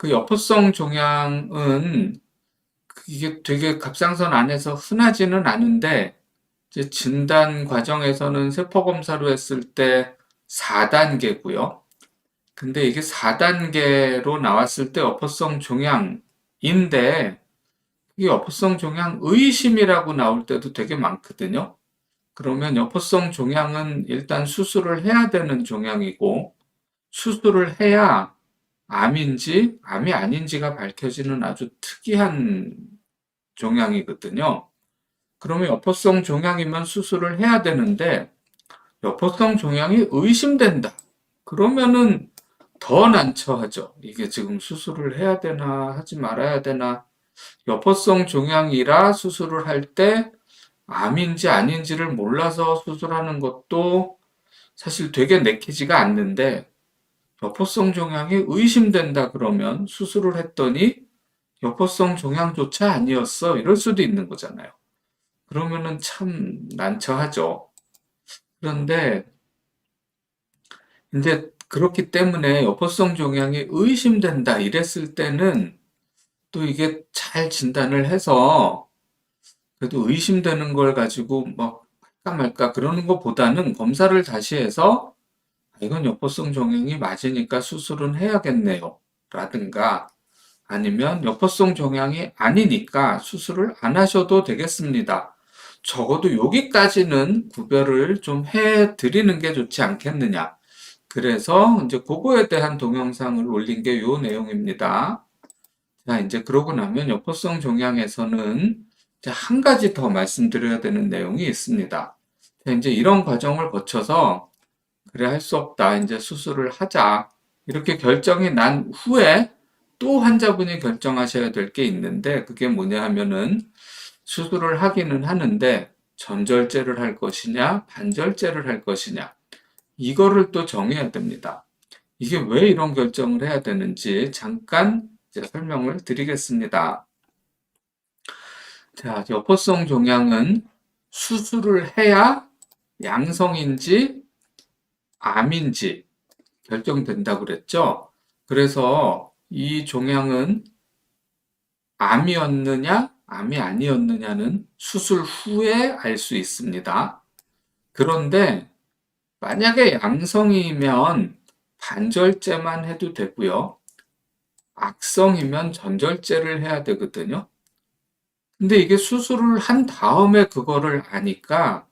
그 여포성 종양은 이게 되게 갑상선 안에서 흔하지는 않은데 이제 진단 과정에서는 세포 검사로 했을 때 4단계고요. 근데 이게 4단계로 나왔을 때 여포성 종양인데 이게 여포성 종양 의심이라고 나올 때도 되게 많거든요. 그러면 여포성 종양은 일단 수술을 해야 되는 종양이고 수술을 해야 암인지 암이 아닌지가 밝혀지는 아주 특이한 종양이거든요. 그러면 여포성 종양이면 수술을 해야 되는데 여포성 종양이 의심된다. 그러면은 더 난처하죠. 이게 지금 수술을 해야 되나 하지 말아야 되나. 여포성 종양이라 수술을 할 때 암인지 아닌지를 몰라서 수술하는 것도 사실 되게 내키지가 않는데 여포성 종양이 의심된다 그러면 수술을 했더니 여포성 종양조차 아니었어. 이럴 수도 있는 거잖아요. 그러면은 참 난처하죠. 그런데 이제 그렇기 때문에 여포성 종양이 의심된다 이랬을 때는 또 이게 잘 진단을 해서 그래도 의심되는 걸 가지고 막 할까 말까 그러는 것보다는 검사를 다시 해서 이건 여포성 종양이 맞으니까 수술은 해야겠네요. 라든가 아니면 여포성 종양이 아니니까 수술을 안 하셔도 되겠습니다. 적어도 여기까지는 구별을 좀 해드리는 게 좋지 않겠느냐. 그래서 이제 그거에 대한 동영상을 올린 게 요 내용입니다. 자, 이제 그러고 나면 여포성 종양에서는 이제 한 가지 더 말씀드려야 되는 내용이 있습니다. 자, 이제 이런 과정을 거쳐서 그래 할 수 없다. 이제 수술을 하자. 이렇게 결정이 난 후에 또 환자분이 결정하셔야 될 게 있는데 그게 뭐냐 하면은 수술을 하기는 하는데 전절제를 할 것이냐 반절제를 할 것이냐 이거를 또 정해야 됩니다. 이게 왜 이런 결정을 해야 되는지 잠깐 이제 설명을 드리겠습니다. 자, 여포성 종양은 수술을 해야 양성인지 암인지 결정된다고 그랬죠. 그래서 이 종양은 암이었느냐, 암이 아니었느냐는 수술 후에 알 수 있습니다. 그런데 만약에 양성이면 반절제만 해도 되고요. 악성이면 전절제를 해야 되거든요. 근데 이게 수술을 한 다음에 그거를 아니까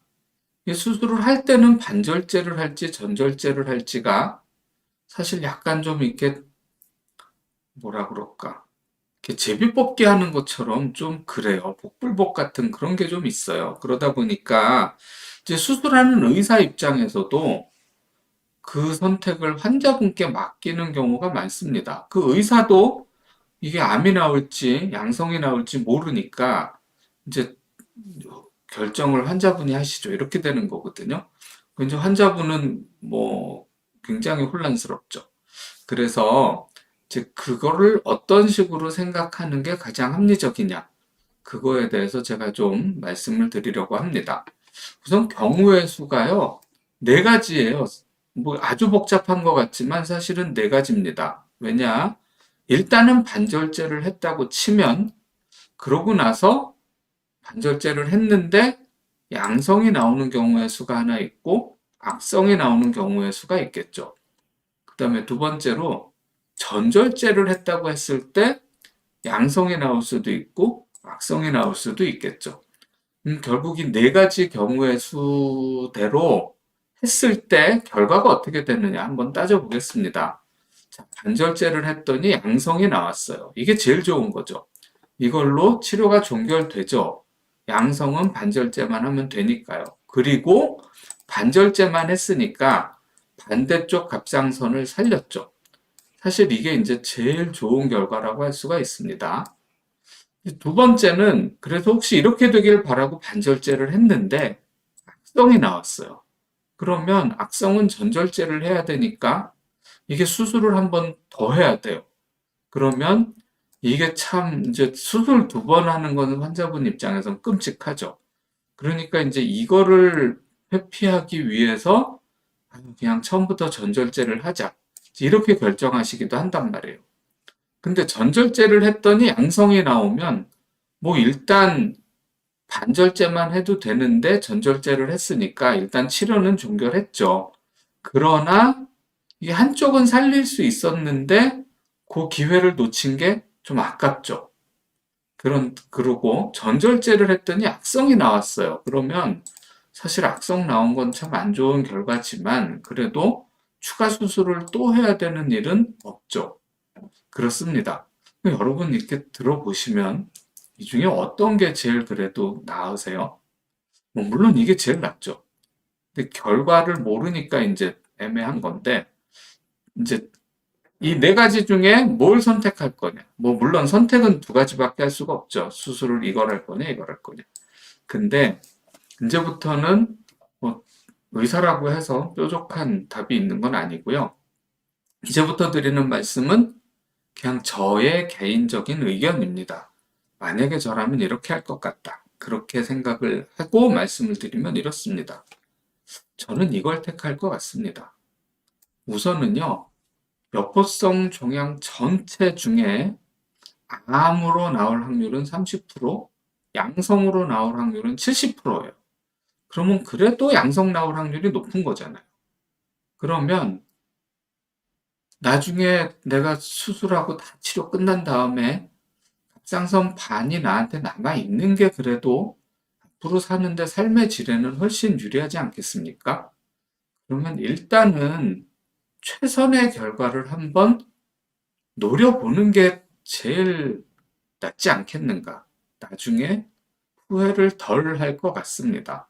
수술을 할 때는 반절제를 할지 전절제를 할지가 사실 약간 좀 이렇게 뭐라 그럴까. 이렇게 제비 뽑기 하는 것처럼 좀 그래요. 복불복 같은 그런 게 좀 있어요. 그러다 보니까 이제 수술하는 의사 입장에서도 그 선택을 환자분께 맡기는 경우가 많습니다. 그 의사도 이게 암이 나올지 양성이 나올지 모르니까 이제 결정을 환자분이 하시죠. 이렇게 되는 거거든요. 이제 환자분은 뭐 굉장히 혼란스럽죠. 그래서 이제 그거를 어떤 식으로 생각하는 게 가장 합리적이냐. 그거에 대해서 제가 좀 말씀을 드리려고 합니다. 우선 경우의 수가요. 네 가지예요. 뭐 아주 복잡한 것 같지만 사실은 네 가지입니다. 왜냐? 일단은 반절제를 했다고 치면 그러고 나서 반절제를 했는데 양성이 나오는 경우의 수가 하나 있고 악성이 나오는 경우의 수가 있겠죠. 그 다음에 두 번째로 전절제를 했다고 했을 때 양성이 나올 수도 있고 악성이 나올 수도 있겠죠. 결국 이 네 가지 경우의 수대로 했을 때 결과가 어떻게 됐느냐 한번 따져보겠습니다. 자, 반절제를 했더니 양성이 나왔어요. 이게 제일 좋은 거죠. 이걸로 치료가 종결되죠. 양성은 반절제만 하면 되니까요. 그리고 반절제만 했으니까 반대쪽 갑상선을 살렸죠. 사실 이게 이제 제일 좋은 결과라고 할 수가 있습니다. 두 번째는 그래서 혹시 이렇게 되길 바라고 반절제를 했는데 악성이 나왔어요. 그러면 악성은 전절제를 해야 되니까 이게 수술을 한번 더 해야 돼요. 그러면 이게 참 이제 수술 두 번 하는 거는 환자분 입장에서는 끔찍하죠. 그러니까 이제 이거를 회피하기 위해서 그냥 처음부터 전절제를 하자. 이렇게 결정하시기도 한단 말이에요. 근데 전절제를 했더니 양성이 나오면 뭐 일단 반절제만 해도 되는데 전절제를 했으니까 일단 치료는 종결했죠. 그러나 이 한쪽은 살릴 수 있었는데 그 기회를 놓친 게 좀 아깝죠. 그러고 전절제를 했더니 악성이 나왔어요. 그러면 사실 악성 나온 건 참 안 좋은 결과지만 그래도 추가 수술을 또 해야 되는 일은 없죠. 그렇습니다. 여러분 이렇게 들어보시면 이 중에 어떤 게 제일 그래도 나으세요? 뭐 물론 이게 제일 낫죠. 근데 결과를 모르니까 이제 애매한 건데 이제 이 네 가지 중에 뭘 선택할 거냐? 뭐 물론 선택은 두 가지밖에 할 수가 없죠. 수술을 이걸 할 거냐, 이걸 할 거냐. 근데 이제부터는 뭐 의사라고 해서 뾰족한 답이 있는 건 아니고요. 이제부터 드리는 말씀은 그냥 저의 개인적인 의견입니다. 만약에 저라면 이렇게 할 것 같다. 그렇게 생각을 하고 말씀을 드리면 이렇습니다. 저는 이걸 택할 것 같습니다. 우선은요, 여포성 종양 전체 중에 암으로 나올 확률은 30%, 양성으로 나올 확률은 70%예요. 그러면 그래도 양성 나올 확률이 높은 거잖아요. 그러면 나중에 내가 수술하고 다 치료 끝난 다음에 갑상선 반이 나한테 남아있는 게 그래도 앞으로 사는데 삶의 질에는 훨씬 유리하지 않겠습니까? 그러면 일단은 최선의 결과를 한번 노려보는 게 제일 낫지 않겠는가. 나중에 후회를 덜 할 것 같습니다.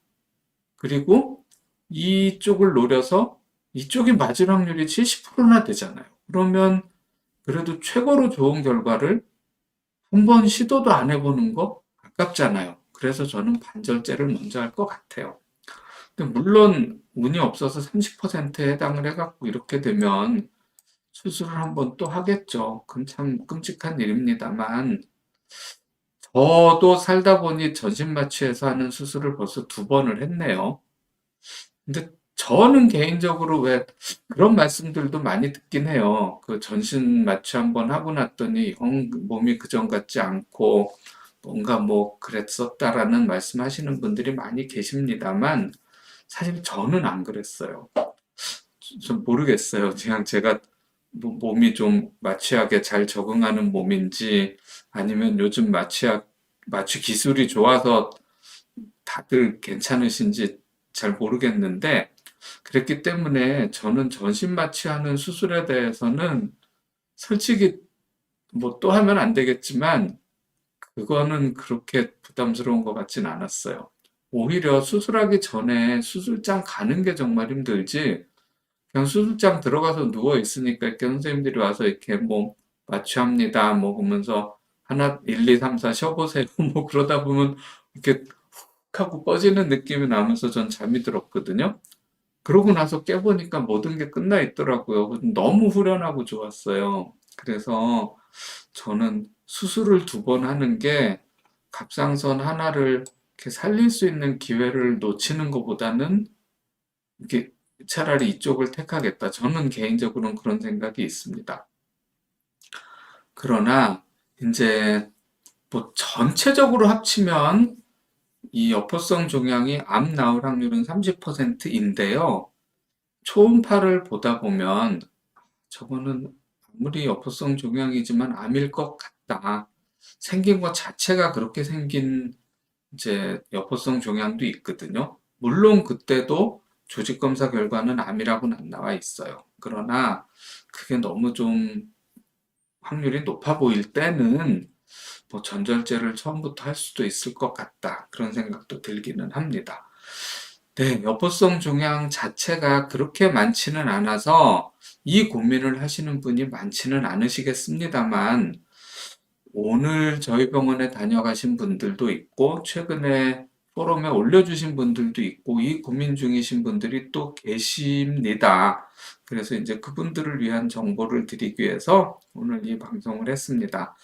그리고 이쪽을 노려서 이쪽이 맞을 확률이 70%나 되잖아요. 그러면 그래도 최고로 좋은 결과를 한번 시도도 안 해보는 거 아깝잖아요. 그래서 저는 반절제를 먼저 할 것 같아요. 근데 물론 운이 없어서 30%에 해당을 해갖고 이렇게 되면 수술을 한번 또 하겠죠. 그건 참 끔찍한 일입니다만 저도 살다 보니 전신마취에서 하는 수술을 벌써 두 번을 했네요. 근데 저는 개인적으로 왜 그런 말씀들도 많이 듣긴 해요. 그 전신 마취 한번 하고 났더니 영 몸이 그전 같지 않고 뭔가 뭐 그랬었다라는 말씀하시는 분들이 많이 계십니다만 사실 저는 안 그랬어요. 좀 모르겠어요. 그냥 제가 몸이 좀 마취약에 잘 적응하는 몸인지 아니면 요즘 마취 기술이 좋아서 다들 괜찮으신지 잘 모르겠는데 그랬기 때문에 저는 전신 마취하는 수술에 대해서는 솔직히 뭐 또 하면 안 되겠지만 그거는 그렇게 부담스러운 것 같진 않았어요. 오히려 수술하기 전에 수술장 가는 게 정말 힘들지 그냥 수술장 들어가서 누워 있으니까 이렇게 선생님들이 와서 이렇게 뭐 마취합니다 뭐 하면서 하나 1, 2, 3, 4 쉬어보세요 뭐 그러다 보면 이렇게 훅 하고 꺼지는 느낌이 나면서 전 잠이 들었거든요. 그러고 나서 깨보니까 모든 게 끝나 있더라고요. 너무 후련하고 좋았어요. 그래서 저는 수술을 두 번 하는 게 갑상선 하나를 이렇게 살릴 수 있는 기회를 놓치는 것보다는 이렇게 차라리 이쪽을 택하겠다. 저는 개인적으로는 그런 생각이 있습니다. 그러나 이제 뭐 전체적으로 합치면 이 여포성 종양이 암 나올 확률은 30%인데요. 초음파를 보다 보면 저거는 아무리 여포성 종양이지만 암일 것 같다. 생긴 것 자체가 그렇게 생긴 이제 여포성 종양도 있거든요. 물론 그때도 조직 검사 결과는 암이라고는 안 나와 있어요. 그러나 그게 너무 좀 확률이 높아 보일 때는 뭐 전절제를 처음부터 할 수도 있을 것 같다. 그런 생각도 들기는 합니다. 네, 여포성 종양 자체가 그렇게 많지는 않아서 이 고민을 하시는 분이 많지는 않으시겠습니다만 오늘 저희 병원에 다녀가신 분들도 있고 최근에 포럼에 올려주신 분들도 있고 이 고민 중이신 분들이 또 계십니다. 그래서 이제 그분들을 위한 정보를 드리기 위해서 오늘 이 방송을 했습니다.